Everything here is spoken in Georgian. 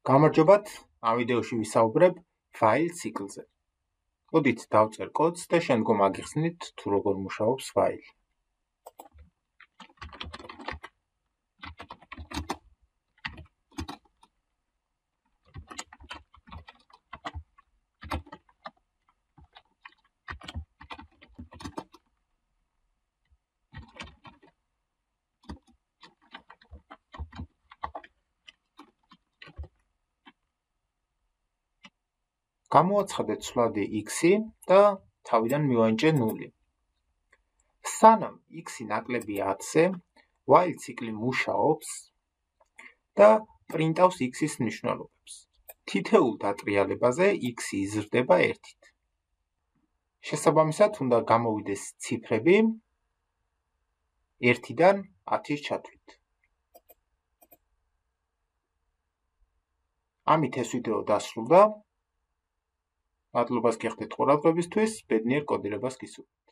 გამარჯობათ, ამ ვიდეოში ვისაუბრებ ფაილ ციკლზე. მოდით დავწერ კოდს და შემდგომ აგიხსნით თუ როგორ მუშაობს ფაილი. გამოვაცხადეთ ცვლადი x-ი და თავიდან მივანიჭე 0. სანამ x-ი ნაკლებია 10-ზე, while ციკლი მუშაობს და პრინტავს x-ის მნიშვნელობებს. თითოეულ დატრიალებაზე x-ი იზრდება 1-ით. შესაბამისად, უნდა გამოვიდეს ციფრები 1-დან 10-ის ჩათვლით. ამით ეს ვიდეო დასრულდა. მადლობას გიხდით ყურადღებისთვის, ბედნიერ კოდირებას გისურვებთ.